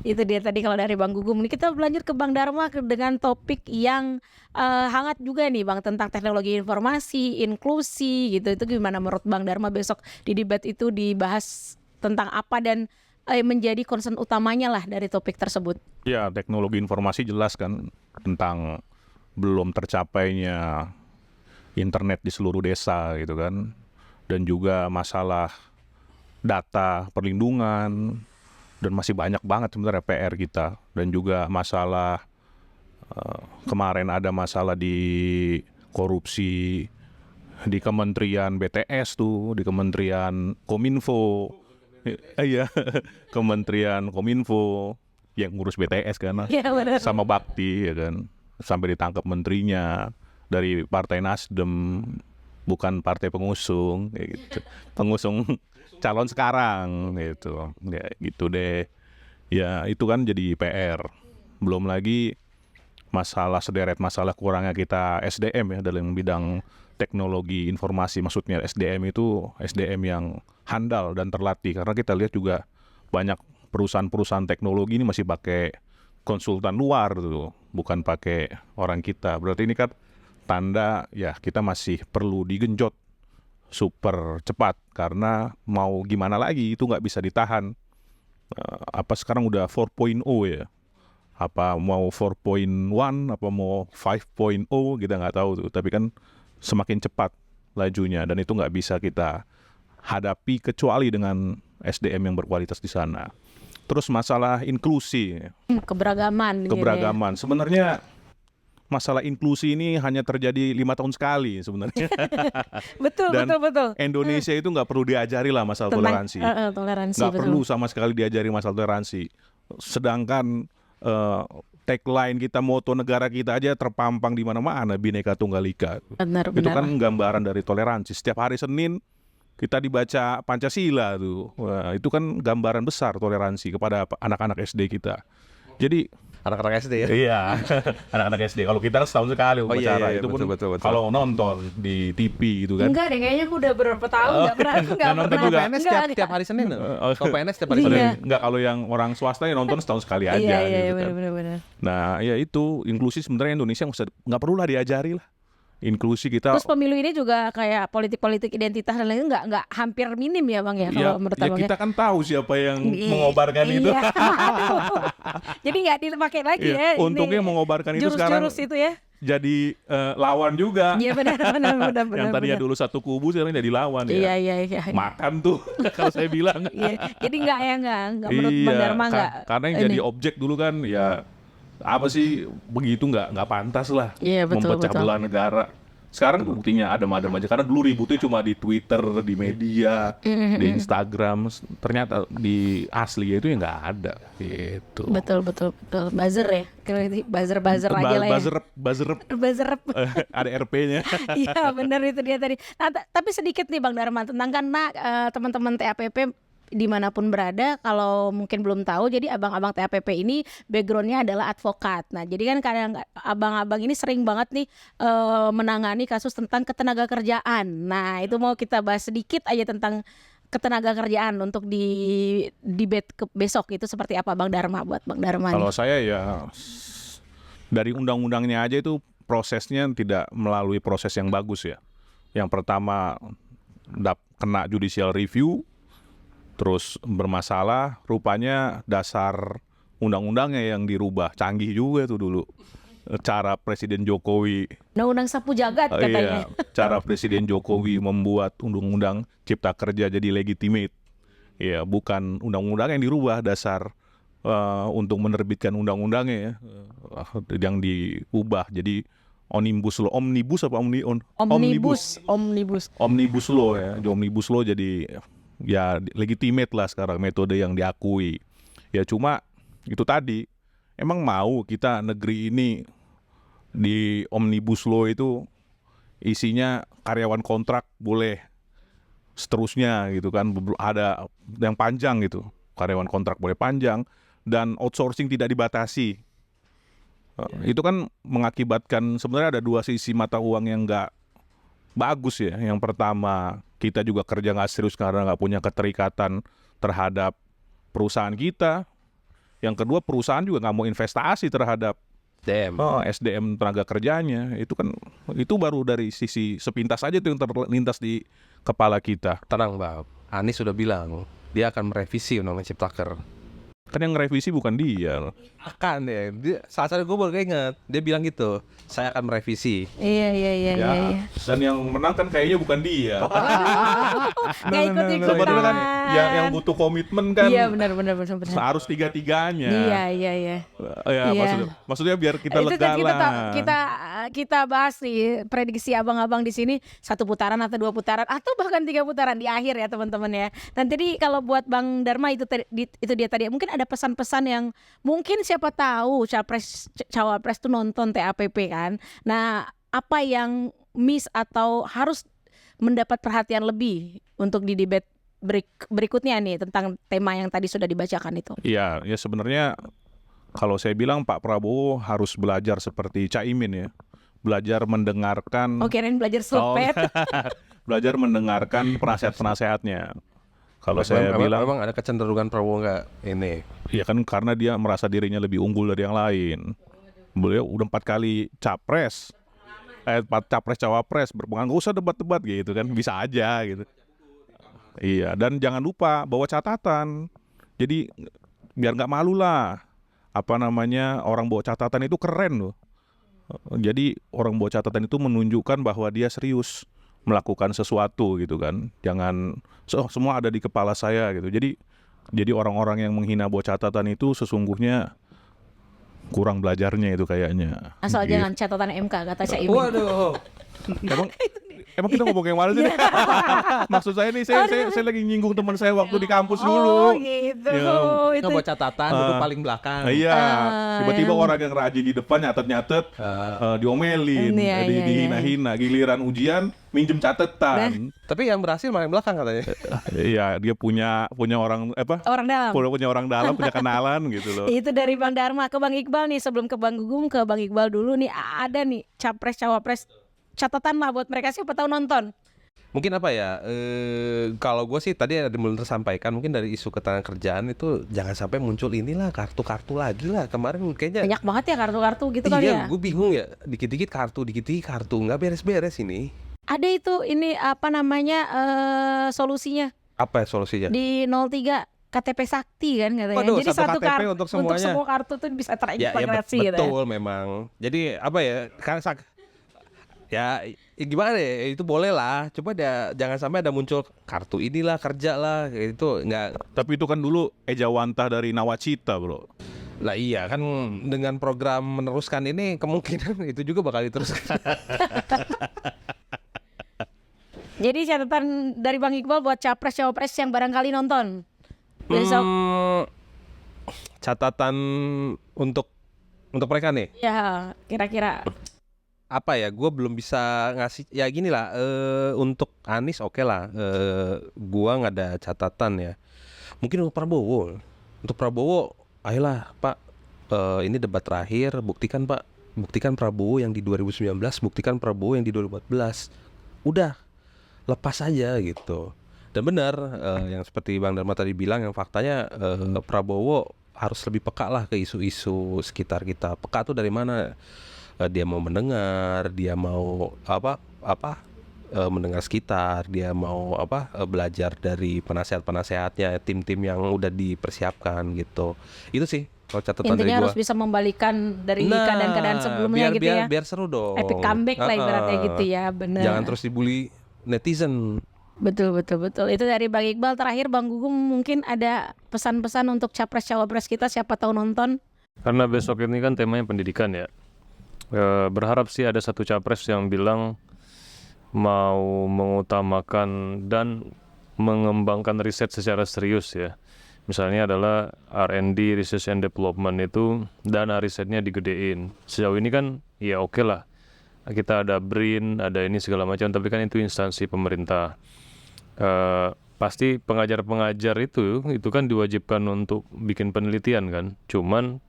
[SPEAKER 1] Itu dia tadi kalau dari Bang Gugum. Ini kita berlanjut ke Bang Dharma dengan topik yang hangat juga nih Bang, tentang teknologi informasi, inklusi gitu. Itu gimana menurut Bang Dharma besok di debat itu dibahas tentang apa dan menjadi concern utamanya lah dari topik tersebut?
[SPEAKER 3] Ya, teknologi informasi jelas kan tentang belum tercapainya internet di seluruh desa gitu kan. Dan juga masalah data perlindungan, dan masih banyak banget sebenarnya PR kita. Dan juga masalah kemarin ada masalah di korupsi di Kementerian BTS tuh, di Kementerian Kominfo. Iya, Kementerian Kominfo yang ngurus BTS kan,
[SPEAKER 1] Iya benar.
[SPEAKER 3] sama Bakti ya kan, sampai ditangkap menterinya dari Partai Nasdem, bukan partai pengusung, kayak gitu. Pengusung calon sekarang gitu, ya gitu deh. Ya itu kan jadi PR. Belum lagi masalah sederet masalah kurangnya kita SDM ya dalam bidang teknologi informasi. Maksudnya SDM itu SDM yang handal dan terlatih, karena kita lihat juga banyak perusahaan-perusahaan teknologi ini masih pakai konsultan luar tuh, bukan pakai orang kita. Berarti ini kan tanda ya kita masih perlu digenjot super cepat, karena mau gimana lagi itu nggak bisa ditahan. Apa sekarang udah 4.0 ya, apa mau 4.1 apa mau 5.0 kita nggak tahu tuh, tapi kan semakin cepat lajunya dan itu nggak bisa kita hadapi kecuali dengan SDM yang berkualitas di sana. Terus masalah inklusi,
[SPEAKER 1] Keberagaman. gitu ya.
[SPEAKER 3] keberagaman. Sebenarnya masalah inklusi ini hanya terjadi 5 tahun sekali sebenarnya.
[SPEAKER 1] Betul,
[SPEAKER 3] Dan
[SPEAKER 1] betul.
[SPEAKER 3] Indonesia itu nggak perlu diajari lah masalah toleransi.
[SPEAKER 1] Toleransi.
[SPEAKER 3] Nggak
[SPEAKER 1] betul.
[SPEAKER 3] perlu sama sekali diajari masalah toleransi. Sedangkan tagline kita, moto negara kita aja terpampang di mana-mana, Bhinneka Tunggal Ika.
[SPEAKER 1] Benar,
[SPEAKER 3] Itu
[SPEAKER 1] benar.
[SPEAKER 3] kan gambaran dari toleransi. Setiap hari Senin kita dibaca Pancasila tuh. Wah, itu kan gambaran besar toleransi kepada anak-anak SD kita. Jadi
[SPEAKER 2] Anak-anak SD ya.
[SPEAKER 3] iya, anak-anak SD. Kalau kita setahun sekali
[SPEAKER 2] Oh, iya,
[SPEAKER 3] upacara
[SPEAKER 2] iya,
[SPEAKER 3] itu pun
[SPEAKER 2] betul.
[SPEAKER 3] kalau nonton di TV gitu kan.
[SPEAKER 1] Enggak deh, kayaknya aku udah berapa tahun nggak pernah. Nggak
[SPEAKER 3] nonton
[SPEAKER 1] pernah.
[SPEAKER 3] juga.
[SPEAKER 2] PNS
[SPEAKER 1] Nggak,
[SPEAKER 2] tiap hari Senin. Oh, PNS tiap hari
[SPEAKER 1] Iya.
[SPEAKER 2] Senin.
[SPEAKER 3] Enggak, kalau yang orang swasta ya nonton setahun sekali aja
[SPEAKER 1] Iya,
[SPEAKER 3] gitu kan.
[SPEAKER 1] benar.
[SPEAKER 3] Nah, ya itu inklusi sebenarnya Indonesia nggak perlu lah diajari lah. Inklusi kita
[SPEAKER 1] Terus pemilu ini juga kayak politik identitas dan lain-lain nggak hampir minim ya Bang ya, kalau menurut
[SPEAKER 3] ya
[SPEAKER 1] Abang
[SPEAKER 3] kita kan tahu siapa yang
[SPEAKER 1] Iya.
[SPEAKER 3] mengobarkan itu.
[SPEAKER 1] Iya. Jadi nggak dipakai lagi
[SPEAKER 3] Iya,
[SPEAKER 1] ya.
[SPEAKER 3] untungnya mengobarkan itu sekarang
[SPEAKER 1] jurus-jurus itu ya.
[SPEAKER 3] jadi lawan juga.
[SPEAKER 1] Iya benar.
[SPEAKER 3] Yang tadinya dulu satu kubu sekarang jadi lawan ya.
[SPEAKER 1] Iya.
[SPEAKER 3] Makan tuh kalau saya bilang.
[SPEAKER 1] Iya. Jadi nggak menurut Bang
[SPEAKER 3] Iya,
[SPEAKER 1] Dharma nggak.
[SPEAKER 3] karena yang jadi objek dulu kan ya apa sih begitu nggak pantas lah
[SPEAKER 1] Iya, betul,
[SPEAKER 3] memecah
[SPEAKER 1] betul.
[SPEAKER 3] belah negara. Sekarang buktinya adem-adem aja, karena dulu ributnya cuma di Twitter, di media, di Instagram. Ternyata di asli itu ya nggak ada gitu.
[SPEAKER 1] Betul. Buzzer ya. Buzzer aja lah ya.
[SPEAKER 3] Buzzer
[SPEAKER 1] Buzzer.
[SPEAKER 3] ada RP-nya.
[SPEAKER 1] Iya benar itu dia tadi. Nah, tapi sedikit nih Bang Dharma tentang karena teman-teman TAPP dimanapun berada, kalau mungkin belum tahu, jadi abang-abang TAPP ini backgroundnya adalah advokat. Nah jadi kan kadang abang-abang ini sering banget nih menangani kasus tentang ketenaga kerjaan. Nah itu mau kita bahas sedikit aja tentang ketenaga kerjaan untuk di debate besok itu seperti apa Bang Dharma, buat Bang Dharma
[SPEAKER 3] Kalau
[SPEAKER 1] nih.
[SPEAKER 3] saya ya dari undang-undangnya aja itu prosesnya tidak melalui proses yang bagus ya. Yang pertama kena judicial review, terus bermasalah, rupanya dasar undang-undangnya yang dirubah. Canggih juga tuh dulu cara Presiden Jokowi.
[SPEAKER 1] Undang-undang sapu jagat katanya.
[SPEAKER 3] Cara Presiden Jokowi membuat undang-undang cipta kerja jadi legitimate. Ya, bukan undang-undang yang dirubah dasar untuk menerbitkan undang-undangnya ya, yang diubah jadi omnibus law, omnibus law ya, di omnibus law jadi ya legitimate lah sekarang, metode yang diakui. Ya cuma itu tadi, emang mau kita negeri ini di omnibus law itu isinya karyawan kontrak boleh seterusnya gitu kan, ada yang panjang gitu, karyawan kontrak boleh panjang dan outsourcing tidak dibatasi. Itu kan mengakibatkan sebenarnya ada dua sisi mata uang yang nggak bagus ya. Yang pertama, kita juga kerja nggak serius karena nggak punya keterikatan terhadap perusahaan kita. Yang kedua, perusahaan juga nggak mau investasi terhadap SDM tenaga kerjanya. Itu baru dari sisi sepintas aja tuh yang terlintas di kepala kita.
[SPEAKER 2] Tenang Bang, Anies sudah bilang dia akan merevisi Undang-Undang Ciptaker.
[SPEAKER 3] Kan yang revisi bukan dia.
[SPEAKER 2] Akan ya, saat gue baru ingat dia bilang gitu, saya akan merevisi.
[SPEAKER 1] Iya.
[SPEAKER 3] Dan yang menang kan kayaknya bukan dia.
[SPEAKER 1] Nggak ikut-ikutan.
[SPEAKER 3] Sebenarnya kan yang butuh komitmen kan.
[SPEAKER 1] Iya benar.
[SPEAKER 3] Harus tiga-tiganya.
[SPEAKER 1] Iya.
[SPEAKER 3] Ya, maksudnya biar kita
[SPEAKER 1] Itu
[SPEAKER 3] lega
[SPEAKER 1] kan
[SPEAKER 3] lah.
[SPEAKER 1] kita bahas nih prediksi abang-abang di sini 1 putaran atau 2 putaran atau bahkan 3 putaran di akhir ya teman-teman ya. Dan tadi kalau buat Bang Dharma itu dia tadi mungkin ada pesan-pesan yang mungkin siapa tahu cawapres tuh nonton TAPP kan. Nah apa yang miss atau harus mendapat perhatian lebih untuk di debat berikutnya nih tentang tema yang tadi sudah dibacakan itu?
[SPEAKER 3] Iya, ya sebenarnya kalau saya bilang Pak Prabowo harus belajar seperti Caimin ya. Belajar mendengarkan.
[SPEAKER 1] Oh kirain belajar sulpet.
[SPEAKER 3] Belajar mendengarkan penasehat-penasehatnya. Kalau saya
[SPEAKER 2] Emang
[SPEAKER 3] bilang
[SPEAKER 2] ada kecenderungan Prabowo nggak ini?
[SPEAKER 3] ya kan karena dia merasa dirinya lebih unggul dari yang lain. Beliau udah 4 kali capres. 4 capres cawapres berpengaruh, nggak usah debat-debat gitu kan, bisa aja gitu. Iya, dan jangan lupa bawa catatan. Jadi biar nggak malu lah. Apa namanya, orang bawa catatan itu keren loh. Jadi orang bawa catatan itu menunjukkan bahwa dia serius melakukan sesuatu gitu kan. Jangan semua ada di kepala saya gitu. Jadi orang-orang yang menghina bawa catatan itu sesungguhnya kurang belajarnya itu kayaknya.
[SPEAKER 1] Asal
[SPEAKER 3] Gitu.
[SPEAKER 1] jangan catatan MK kata Caimin.
[SPEAKER 2] Waduh.
[SPEAKER 3] Emang kita ngomong yang mana sih? nih? Maksud saya nih, saya lagi nyinggung teman saya waktu di kampus dulu.
[SPEAKER 1] Oh gitu.
[SPEAKER 3] Ya,
[SPEAKER 1] Itu
[SPEAKER 2] Buat catatan duduk paling belakang.
[SPEAKER 3] Iya, tiba-tiba orang yang rajin di depan nyatet-nyatet, diomelin,
[SPEAKER 1] Iya.
[SPEAKER 3] dihina-hina. Giliran ujian minjem catatan.
[SPEAKER 2] Tapi yang berhasil paling belakang katanya.
[SPEAKER 3] Iya, dia punya orang
[SPEAKER 1] orang dalam.
[SPEAKER 3] punya orang dalam, punya kenalan gitu loh.
[SPEAKER 1] Itu dari Bang Dharma ke Bang Iqbal nih, sebelum ke Bang Gugum ke Bang Iqbal dulu nih, ada nih capres cawapres catatan lah buat mereka siapa tahu nonton.
[SPEAKER 2] Mungkin apa ya? Kalau gue sih tadi ada belum tersampaikan, mungkin dari isu ketenaga kerjaan itu jangan sampai muncul inilah kartu-kartu lagi lah. Kemarin kayaknya
[SPEAKER 1] Banyak banget ya kartu-kartu gitu kali ya.
[SPEAKER 2] Iya, gue bingung ya. Dikit-dikit kartu, nggak beres-beres ini.
[SPEAKER 1] Ada itu ini apa namanya solusinya
[SPEAKER 2] Apa ya solusinya?
[SPEAKER 1] di 03 KTP Sakti kan katanya.
[SPEAKER 2] Waduh,
[SPEAKER 1] Jadi
[SPEAKER 2] satu
[SPEAKER 1] satu
[SPEAKER 2] KTP
[SPEAKER 1] kartu
[SPEAKER 2] untuk semuanya.
[SPEAKER 1] semua kartu tuh bisa
[SPEAKER 2] Ya
[SPEAKER 1] terintegrasi gitu.
[SPEAKER 2] betul memang. Jadi apa ya? Kan ya gimana ya, itu boleh lah, coba jangan sampai ada muncul kartu inilah kerja lah, itu nggak.
[SPEAKER 3] Tapi itu kan dulu ejawantah dari nawacita, bro.
[SPEAKER 2] Lah iya kan dengan program meneruskan ini kemungkinan itu juga bakal diteruskan.
[SPEAKER 1] Jadi catatan dari Bang Iqbal buat capres cawapres yang barangkali nonton besok.
[SPEAKER 2] Catatan untuk mereka nih.
[SPEAKER 1] Ya, kira-kira.
[SPEAKER 2] Apa ya, gue belum bisa ngasih ya gini lah, untuk Anies oke lah, gua nggak ada catatan ya. Mungkin untuk Prabowo ayolah Pak, ini debat terakhir, buktikan Pak, buktikan Prabowo yang di 2019, buktikan Prabowo yang di 2014, udah lepas aja gitu. Dan benar, yang seperti Bang Dharma tadi bilang, yang faktanya Prabowo harus lebih peka lah ke isu-isu sekitar kita. Peka tuh dari mana? Dia mau mendengar, dia mau mendengar sekitar, dia mau belajar dari penasehat-penasehatnya, tim-tim yang udah dipersiapkan gitu. Itu sih kalau catatan dari
[SPEAKER 1] Intinya
[SPEAKER 2] gua.
[SPEAKER 1] harus bisa membalikan dari keadaan-keadaan sebelumnya gitu ya.
[SPEAKER 2] Biar seru dong.
[SPEAKER 1] Epic comeback lah ibaratnya gitu ya, bener.
[SPEAKER 2] Jangan terus dibully netizen.
[SPEAKER 1] Betul. Itu dari Bang Iqbal. Terakhir Bang Gugum, mungkin ada pesan-pesan untuk capres cawapres kita, siapa tahu nonton.
[SPEAKER 4] Karena besok ini kan temanya pendidikan ya. Berharap sih ada satu capres yang bilang mau mengutamakan dan mengembangkan riset secara serius ya. Misalnya adalah R&D, Research and Development, itu dana risetnya digedein. Sejauh ini kan ya oke lah, kita ada BRIN, ada ini segala macam, tapi kan itu instansi pemerintah. Pasti pengajar-pengajar itu kan diwajibkan untuk bikin penelitian kan. Cuman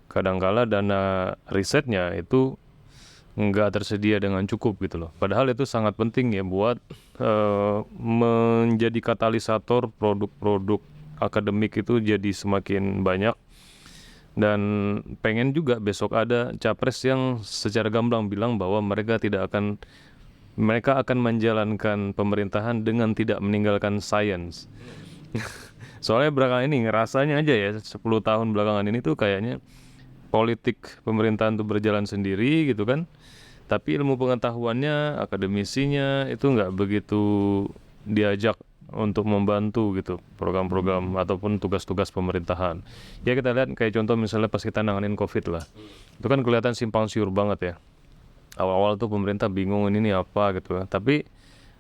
[SPEAKER 4] kadangkala dana risetnya itu nggak tersedia dengan cukup gitu loh. Padahal itu sangat penting ya buat menjadi katalisator produk-produk akademik itu jadi semakin banyak. Dan pengen juga besok ada capres yang secara gamblang bilang bahwa mereka akan menjalankan pemerintahan dengan tidak meninggalkan sains. Soalnya belakangan ini ngerasanya aja ya, 10 tahun belakangan ini tuh kayaknya politik pemerintahan tuh berjalan sendiri gitu kan, tapi ilmu pengetahuannya, akademisinya itu nggak begitu diajak untuk membantu gitu program-program ataupun tugas-tugas pemerintahan. Ya kita lihat kayak contoh misalnya pas kita nanganin COVID lah, itu kan kelihatan simpang siur banget ya. Awal-awal tuh pemerintah bingung ini apa gitu, tapi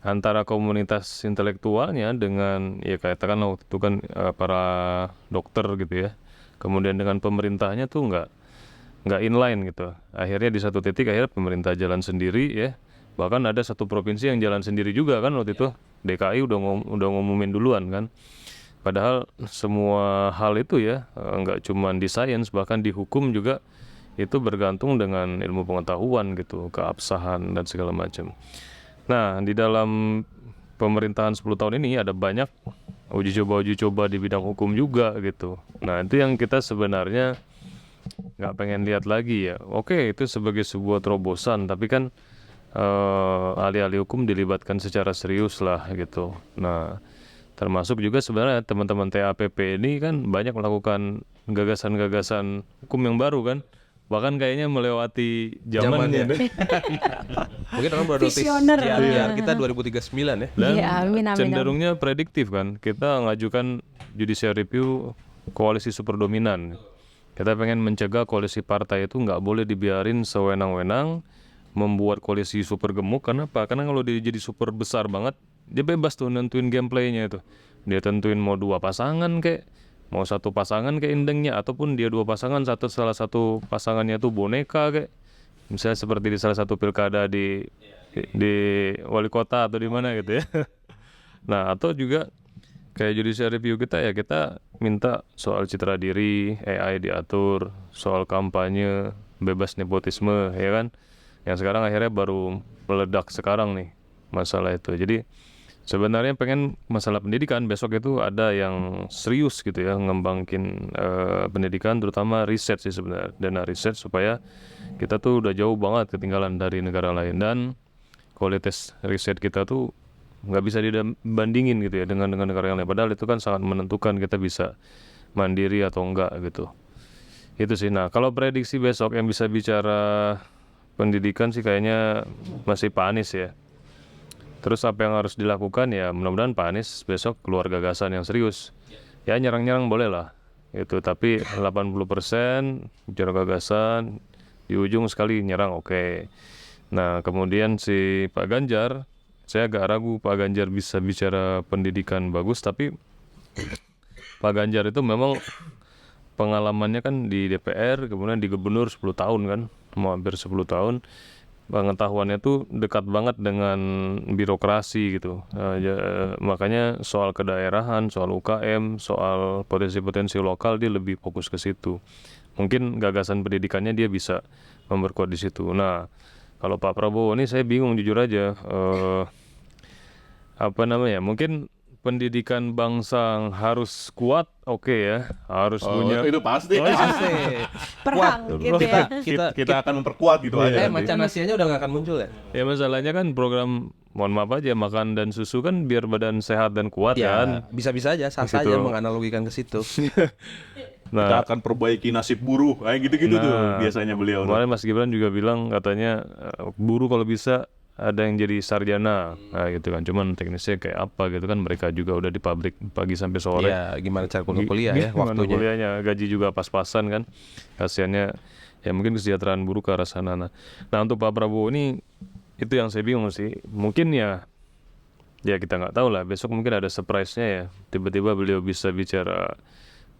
[SPEAKER 4] antara komunitas intelektualnya dengan ya katakanlah waktu itu kan para dokter gitu ya, kemudian dengan pemerintahnya tuh nggak inline gitu. Akhirnya di satu titik akhirnya pemerintah jalan sendiri ya. Bahkan ada satu provinsi yang jalan sendiri juga kan waktu itu. DKI udah ngumumin duluan kan. Padahal semua hal itu ya nggak cuma di sains, bahkan di hukum juga itu bergantung dengan ilmu pengetahuan gitu, keabsahan dan segala macam. Nah, di dalam pemerintahan 10 tahun ini ada banyak uji coba di bidang hukum juga gitu. Nah, itu yang kita sebenarnya nggak pengen lihat lagi ya. Oke, itu sebagai sebuah terobosan, tapi kan ahli-ahli hukum dilibatkan secara serius lah gitu. Nah, termasuk juga sebenarnya teman-teman TAPP ini kan banyak melakukan gagasan-gagasan hukum yang baru kan. Bahkan kayaknya melewati zamannya.
[SPEAKER 2] Mungkin orang baru notice
[SPEAKER 1] Visioner.
[SPEAKER 2] JR kita 2039 ya.
[SPEAKER 4] Dan
[SPEAKER 1] Iya, amin.
[SPEAKER 4] cenderungnya prediktif kan. Kita ngajukan judicial review koalisi super dominan. Kita pengen mencegah koalisi partai itu nggak boleh dibiarin sewenang-wenang membuat koalisi super gemuk. Kenapa? Karena kalau dia jadi super besar banget, dia bebas tuh nentuin gameplaynya itu. Dia tentuin mau 2 pasangan kayak, mau 1 pasangan kayak indengnya, ataupun dia 2 pasangan, salah satu pasangannya tuh boneka kayak. Misalnya seperti di salah satu pilkada di wali kota atau di mana gitu ya. Nah, atau juga kayak judicial review kita ya, kita minta soal citra diri, AI diatur, soal kampanye, bebas nepotisme ya kan. Yang sekarang akhirnya baru meledak sekarang nih masalah itu. Jadi sebenarnya pengen masalah pendidikan besok itu ada yang serius gitu ya, ngembangin pendidikan, terutama riset sih sebenarnya, dana riset, supaya kita tuh udah jauh banget ketinggalan dari negara lain, dan kualitas riset kita tuh nggak bisa dibandingin gitu ya dengan negara yang lain. Padahal itu kan sangat menentukan kita bisa mandiri atau enggak gitu. Itu sih. Nah, kalau prediksi besok yang bisa bicara pendidikan sih kayaknya masih Pak Anies ya. Terus apa yang harus dilakukan ya, mudah-mudahan Pak Anies besok keluar gagasan yang serius. Ya nyerang-nyerang boleh lah. itu, tapi 80% bicara gagasan, di ujung sekali nyerang oke. Nah, kemudian si Pak Ganjar, saya agak ragu Pak Ganjar bisa bicara pendidikan bagus, tapi Pak Ganjar itu memang pengalamannya kan di DPR, kemudian di gubernur 10 tahun kan, mau hampir 10 tahun. Pengetahuannya tuh dekat banget dengan birokrasi gitu. Makanya soal kedaerahan, soal UKM, soal potensi-potensi lokal dia lebih fokus ke situ. Mungkin gagasan pendidikannya dia bisa memperkuat di situ. Nah, kalau Pak Prabowo ini saya bingung jujur aja. Mungkin pendidikan bangsa harus kuat, oke ya, harus punya.
[SPEAKER 3] Itu pasti.
[SPEAKER 2] Pasti.
[SPEAKER 1] Perang gitu ya.
[SPEAKER 3] Kita akan memperkuat gitu aja.
[SPEAKER 2] Macan Asianya udah gak akan muncul ya?
[SPEAKER 4] Ya masalahnya kan program, mohon maaf aja, makan dan susu kan biar badan sehat dan kuat kan.
[SPEAKER 2] Ya, bisa-bisa aja, sah
[SPEAKER 4] Gitu.
[SPEAKER 2] saja menganalogikan ke situ.
[SPEAKER 3] Kita
[SPEAKER 4] Nah,
[SPEAKER 3] akan perbaiki nasib buruh, kayak gitu-gitu tuh biasanya beliau.
[SPEAKER 4] kemarin Mas Gibran juga bilang katanya buruh kalau bisa ada yang jadi sarjana, nah gitu kan. Cuman teknisnya kayak apa gitu kan, mereka juga udah di pabrik pagi sampai sore.
[SPEAKER 2] Ya, gimana cara kuliah ya
[SPEAKER 4] Gimana
[SPEAKER 2] waktunya.
[SPEAKER 4] kuliahnya, gaji juga pas-pasan kan. Kasiannya ya mungkin kesejahteraan buruh ke arah sana. Nah, untuk Pak Prabowo ini itu yang saya bingung sih. Mungkin ya kita nggak tahu lah. Besok mungkin ada surprise-nya ya. Tiba-tiba beliau bisa bicara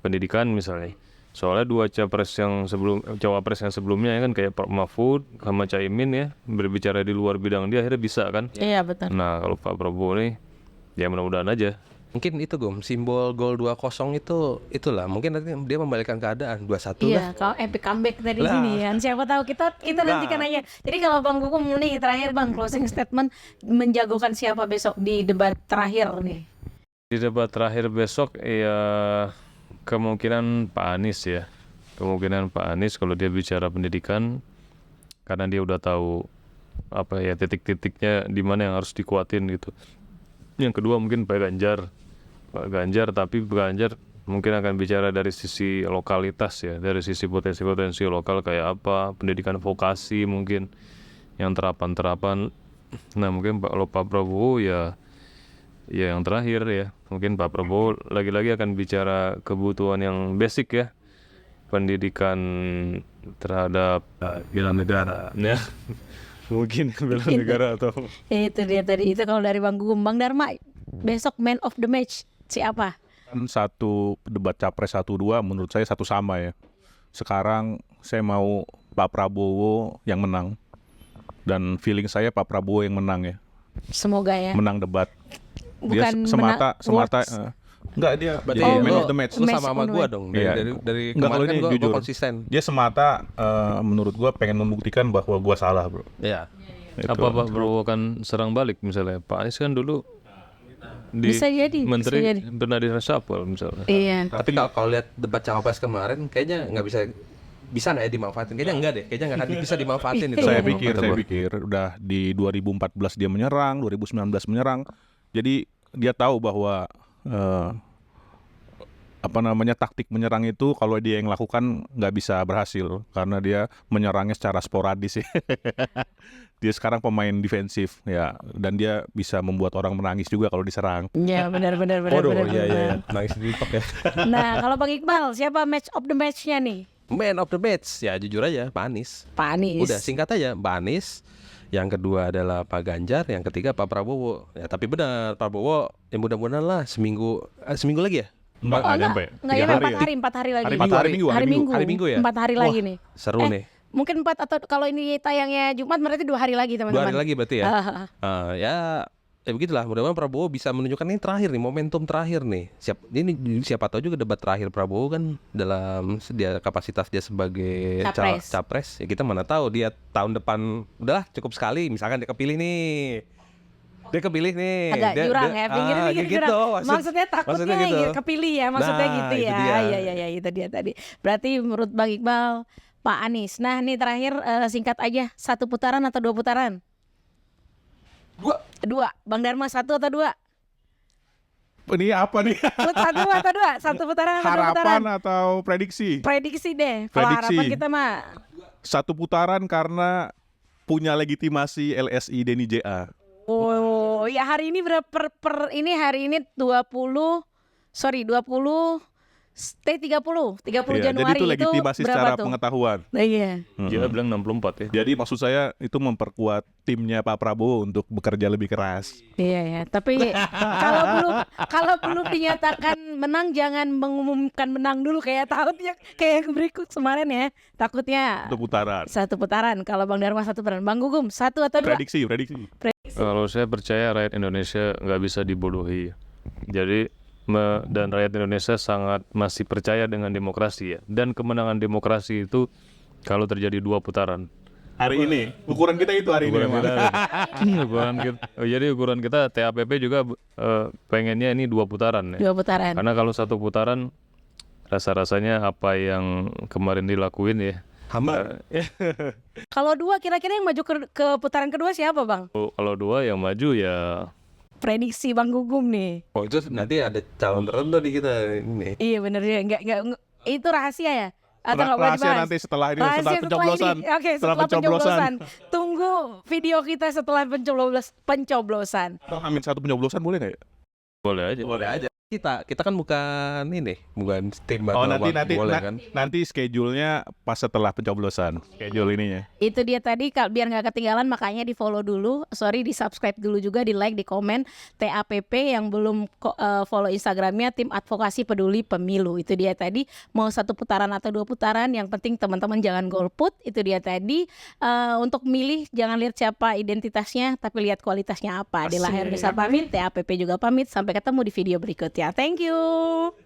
[SPEAKER 4] pendidikan misalnya. Soalnya dua cawapres yang sebelumnya ya kan, kayak Pak Mahfud sama Caimin ya, berbicara di luar bidang dia akhirnya bisa kan.
[SPEAKER 1] Iya betul.
[SPEAKER 4] Nah, kalau Pak Prabowo nih ya mudah-mudahan aja.
[SPEAKER 2] Mungkin itu Gom, simbol gol 2-0 itulah. Mungkin nanti dia membalikkan keadaan 2-1 lah.
[SPEAKER 1] Iya, kalau epic comeback dari sini kan, siapa tahu kita nantikan aja. Jadi kalau Bang Gugum nih terakhir Bang, closing statement menjagokan siapa besok di debat terakhir nih?
[SPEAKER 4] Di debat terakhir besok ya kemungkinan Pak Anies ya. Kemungkinan Pak Anies kalau dia bicara pendidikan, karena dia udah tahu apa ya titik-titiknya di mana yang harus dikuatin gitu. Yang kedua mungkin Pak Ganjar, tapi Pak Ganjar mungkin akan bicara dari sisi lokalitas ya, dari sisi potensi-potensi lokal kayak apa, pendidikan vokasi mungkin, yang terapan-terapan. Nah mungkin kalau Pak Prabowo ya yang terakhir ya, mungkin Pak Prabowo lagi-lagi akan bicara kebutuhan yang basic ya, pendidikan terhadap bela negara ya. Mungkin bela negara atau
[SPEAKER 1] Itu dia tadi, itu kalau dari Bang Gugum. Bang Dharma, besok man of the match siapa?
[SPEAKER 3] Satu debat capres 1-2 menurut saya satu sama ya. Sekarang saya mau Pak Prabowo yang menang. Dan feeling saya Pak Prabowo yang menang ya.
[SPEAKER 1] Semoga ya.
[SPEAKER 3] Menang debat. Dia
[SPEAKER 1] Bukan
[SPEAKER 3] semata
[SPEAKER 1] words.
[SPEAKER 3] enggak dia
[SPEAKER 2] Berarti
[SPEAKER 3] jadi
[SPEAKER 1] Oh,
[SPEAKER 3] man
[SPEAKER 1] lu-
[SPEAKER 3] of the match.
[SPEAKER 2] Lu
[SPEAKER 1] Match
[SPEAKER 2] sama
[SPEAKER 1] on
[SPEAKER 2] gua
[SPEAKER 1] the
[SPEAKER 2] dong.
[SPEAKER 3] Iya.
[SPEAKER 2] Dari
[SPEAKER 3] Enggak,
[SPEAKER 2] kemarin
[SPEAKER 3] kalau
[SPEAKER 2] kan
[SPEAKER 3] ini
[SPEAKER 2] gua
[SPEAKER 3] jujur.
[SPEAKER 2] konsisten.
[SPEAKER 3] Dia semata menurut gua pengen membuktikan bahwa gua salah, Bro.
[SPEAKER 2] Iya.
[SPEAKER 3] Itu.
[SPEAKER 4] apa Pak Prabowo akan serang balik misalnya. Pak Anies kan dulu di
[SPEAKER 1] Bisa jadi,
[SPEAKER 4] menteri
[SPEAKER 1] bisa jadi.
[SPEAKER 4] pernah di reshuffle misalnya.
[SPEAKER 1] Iya.
[SPEAKER 2] Tapi kalau lihat debat cawapres kemarin kayaknya nggak bisa nggak ya dimanfaatin? Kayaknya enggak deh. Kayaknya nggak akan bisa dimanfaatin itu.
[SPEAKER 3] Saya
[SPEAKER 2] Kata gua.
[SPEAKER 3] pikir udah di 2014 dia menyerang, 2019 menyerang. Jadi dia tahu bahwa taktik menyerang itu kalau dia yang lakukan nggak bisa berhasil karena dia menyerangnya secara sporadis ya. Dia sekarang pemain defensif ya, dan dia bisa membuat orang menangis juga kalau diserang.
[SPEAKER 1] Iya benar.
[SPEAKER 2] Waduh,
[SPEAKER 1] benar.
[SPEAKER 2] iya. Nangis di TikTok ya.
[SPEAKER 1] Nah, kalau Bang Iqbal, siapa match of the match-nya nih?
[SPEAKER 2] Man of the match ya jujur aja Pak Anies.
[SPEAKER 1] Pak Anies.
[SPEAKER 2] Udah singkat aja Pak Anies. Yang kedua adalah Pak Ganjar, yang ketiga Pak Prabowo. Ya tapi benar Pak Prabowo ya mudah-mudahan lah seminggu lagi ya.
[SPEAKER 3] Enggak
[SPEAKER 1] Oh,
[SPEAKER 3] nyampe.
[SPEAKER 1] enggak
[SPEAKER 3] 3
[SPEAKER 1] ya,
[SPEAKER 3] hari.
[SPEAKER 1] 4 hari lagi.
[SPEAKER 3] Hari Minggu.
[SPEAKER 2] Hari Minggu ya?
[SPEAKER 1] 4 hari lagi nih.
[SPEAKER 2] Seru nih.
[SPEAKER 1] Mungkin 4 atau kalau ini tayangnya Jumat berarti 2 hari lagi
[SPEAKER 2] 2
[SPEAKER 1] teman-teman.
[SPEAKER 2] hari lagi berarti ya.
[SPEAKER 1] Ah.
[SPEAKER 2] Ya begitulah. Mudah-mudahan Prabowo bisa menunjukkan ini terakhir nih, momentum terakhir nih. Siapa tahu juga debat terakhir Prabowo kan dalam kapasitas dia sebagai capres. Ya kita mana tahu dia tahun depan udahlah cukup sekali. Misalkan dia kepilih nih.
[SPEAKER 1] Agak jurang ya, pinggir-pinggir
[SPEAKER 2] gitu,
[SPEAKER 1] jurang. Maksudnya takutnya
[SPEAKER 2] gitu.
[SPEAKER 1] ya kepilih ya, maksudnya
[SPEAKER 2] Nah,
[SPEAKER 1] gitu ya.
[SPEAKER 2] itu dia.
[SPEAKER 1] Iya, itu dia tadi. Berarti menurut Bang Iqbal, Pak Anies. Nah, nih terakhir singkat aja, 1 putaran atau 2 putaran? 2. Bang Dharma 1 atau 2?
[SPEAKER 3] Ini apa nih?
[SPEAKER 1] 1 atau 2? 1 putaran atau 2 putaran?
[SPEAKER 3] Harapan atau prediksi?
[SPEAKER 1] Prediksi deh. Kalau
[SPEAKER 3] Prediksi.
[SPEAKER 1] harapan kita mah
[SPEAKER 3] 1 putaran karena punya legitimasi LSI Denny JA.
[SPEAKER 1] oh, ya hari ini berapa hari ini 20 T30
[SPEAKER 3] Iya, jadi
[SPEAKER 1] Januari
[SPEAKER 3] itu legitimasi
[SPEAKER 1] berapa
[SPEAKER 3] secara
[SPEAKER 1] tuh?
[SPEAKER 3] pengetahuan.
[SPEAKER 1] Nah, iya.
[SPEAKER 4] Dia bilang 64 ya.
[SPEAKER 3] Jadi maksud saya itu memperkuat timnya Pak Prabowo untuk bekerja lebih keras.
[SPEAKER 1] Iya ya, tapi kalau belum dinyatakan menang jangan mengumumkan menang dulu kayak tahunnya kayak yang berikut kemarin ya. Takutnya
[SPEAKER 3] Untuk putaran.
[SPEAKER 1] satu putaran. Kalau Bang Dharma satu putaran, Bang Gugum satu atau dua?
[SPEAKER 3] Prediksi.
[SPEAKER 4] Kalau saya percaya rakyat Indonesia nggak bisa dibodohi. Jadi dan rakyat Indonesia sangat masih percaya dengan demokrasi ya. Dan kemenangan demokrasi itu kalau terjadi 2 putaran.
[SPEAKER 3] Hari ini ukuran kita itu hari ini memang.
[SPEAKER 4] Jadi ukuran kita TAPP juga pengennya ini 2 putaran ya.
[SPEAKER 1] 2 putaran.
[SPEAKER 4] Karena kalau 1 putaran rasa-rasanya apa yang kemarin dilakuin ya.
[SPEAKER 2] Hamba.
[SPEAKER 1] Kalau 2 kira-kira yang maju ke putaran kedua siapa, Bang?
[SPEAKER 4] Kalau 2 yang maju ya
[SPEAKER 1] Prediksi Bang Gugum nih.
[SPEAKER 2] Oh itu nanti ada calon tertentu di kita ini.
[SPEAKER 1] Iya bener ya, enggak itu rahasia ya? Atau nggak boleh
[SPEAKER 3] Rahasia
[SPEAKER 1] dibahas?
[SPEAKER 3] nanti setelah ini,
[SPEAKER 1] Rahasia
[SPEAKER 3] setelah pencoblosan.
[SPEAKER 1] ini. Oke, setelah pencoblosan. Tunggu video kita setelah pencoblosan.
[SPEAKER 3] Atau Amin 1 pencoblosan boleh nggak ya?
[SPEAKER 4] boleh aja.
[SPEAKER 2] Boleh aja. Kita kan bukan ini, bukan tim
[SPEAKER 3] Oh
[SPEAKER 2] atau
[SPEAKER 3] nanti
[SPEAKER 2] apa, boleh kan?
[SPEAKER 3] nanti schedule-nya pas setelah pencoblosan. Schedule ininya.
[SPEAKER 1] Itu dia tadi, biar nggak ketinggalan makanya di follow dulu, di subscribe dulu juga, di like, di komen. TAPP yang belum follow Instagramnya Tim Advokasi Peduli Pemilu. Itu dia tadi, mau 1 putaran atau 2 putaran, yang penting teman-teman jangan golput. Itu dia tadi, untuk milih jangan lihat siapa identitasnya, tapi lihat kualitasnya apa. Di Lahir Besar pamit, TAPP juga pamit. Sampai ketemu di video berikutnya. Thank you.